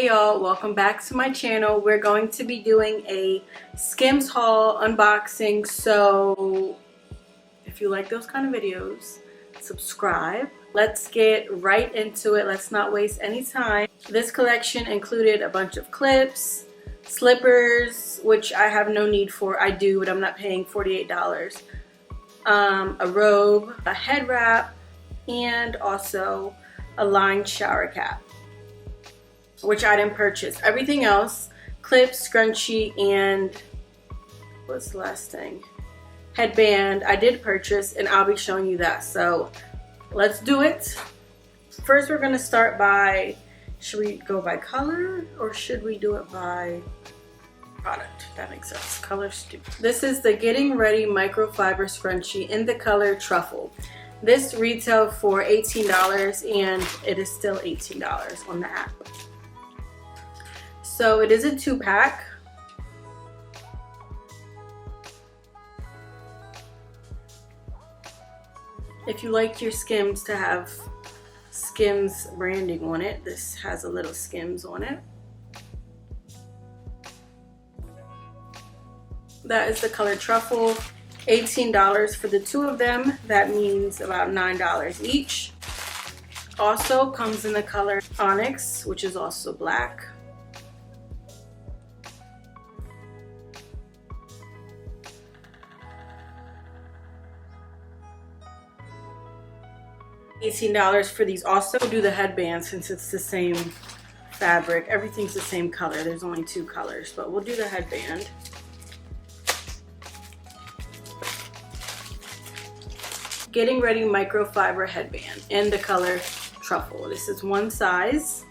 Hey y'all, welcome back to my channel. We're going to be doing a Skims haul unboxing, so if you like those kind of videos, subscribe. Let's get right into it. Let's not waste any time. This collection included a bunch of clips, slippers, which I have no need for. I do, but I'm not paying $48. A robe, a head wrap, and also a lined shower cap, which I didn't purchase. Everything else, clips, scrunchie, and what's the last thing? Headband, I did purchase, and I'll be showing you that. So let's do it. First, we're gonna start by, should we go by color or should we do it by product? That makes sense. Color stupid. This is the Getting Ready Microfiber Scrunchie in the color Truffle. This retailed for $18 and it is still $18 on the app. So it is a 2-pack. If you like your Skims to have Skims branding on it, this has a little Skims on it. That is the color Truffle. $18 for the two of them. That means about $9 each. Also comes in the color Onyx, which is also black. $18 for these. Also do the headband since it's the same fabric. Everything's the same color. There's only 2 colors, but we'll do the headband. Getting Ready Microfiber Headband in the color Truffle. This is one size.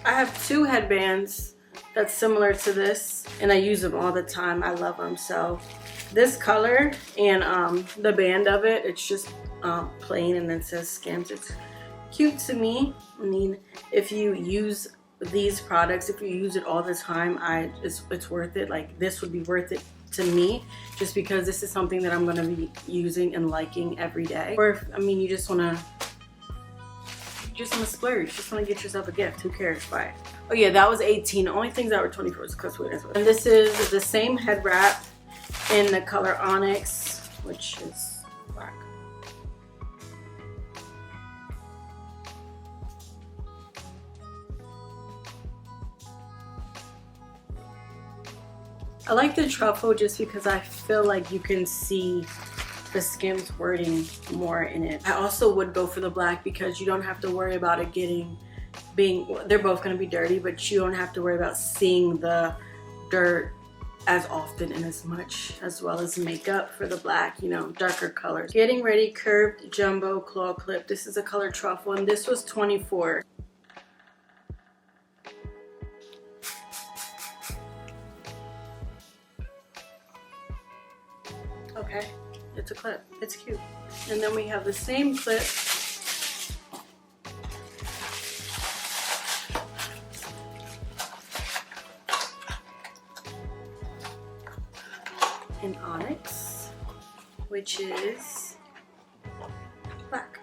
I have 2 headbands that's similar to this, and I use them all the time. I love them. So this color and the band of it, it's just plain and then says Skims. It's cute to me. I mean, if you use these products, if you use it all the time, it's worth it. Like, this would be worth it to me, just because this is something that I'm going to be using and liking every day. Or if, I mean, you just want to splurge, just want to get yourself a gift, who cares? Buy it. Oh yeah, that was 18. The only things that were 24 was customers. And this is the same head wrap in the color Onyx, which is black. I like the Truffle just because I feel like you can see the Skims wording more in it. I also would go for the black because you don't have to worry about it they're both going to be dirty, but you don't have to worry about seeing the dirt as often and as much, as well as makeup for the black, you know, darker colors. Getting Ready Curved Jumbo Claw Clip. This is a color Truffle, and this was $24. Okay, it's a clip. It's cute. And then we have the same clip in Onyx, which is black.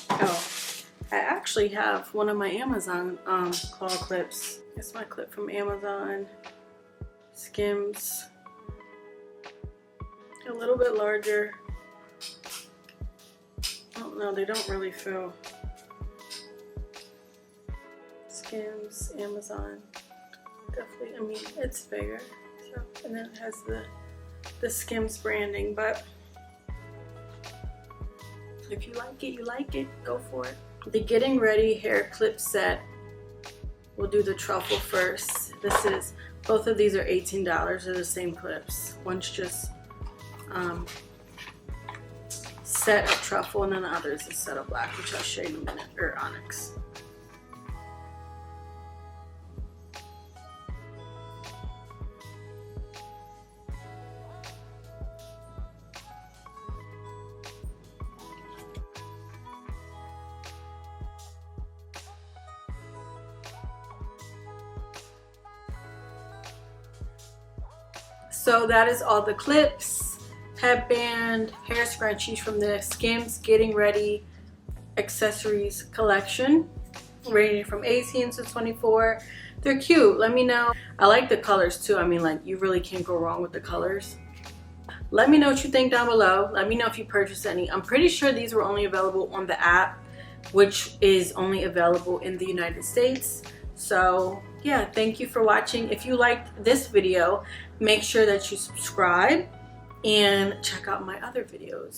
Oh, I actually have one of my Amazon claw clips. It's my clip from Amazon. Skims. A little bit larger. I don't know, they don't really feel. Skims, Amazon. Definitely, I mean, it's bigger. So, and then it has the Skims branding, but if you like it, go for it. The Getting Ready Hair Clip Set. We'll do the Truffle first. Both of these are $18. They're the same clips. One's just set of Truffle, and then the other is a set of black, which I'll show you in a minute, or Onyx. So that is all the clips, headband, hair scrunchies from the Skims Getting Ready accessories collection, ranging from 18 to 24. They're cute. Let me know. I like the colors too. I mean, like, you really can't go wrong with the colors. Let me know what you think down below. Let me know if you purchased any. I'm pretty sure these were only available on the app, which is only available in the United States. So yeah, thank you for watching. If you liked this video, make sure that you subscribe and check out my other videos.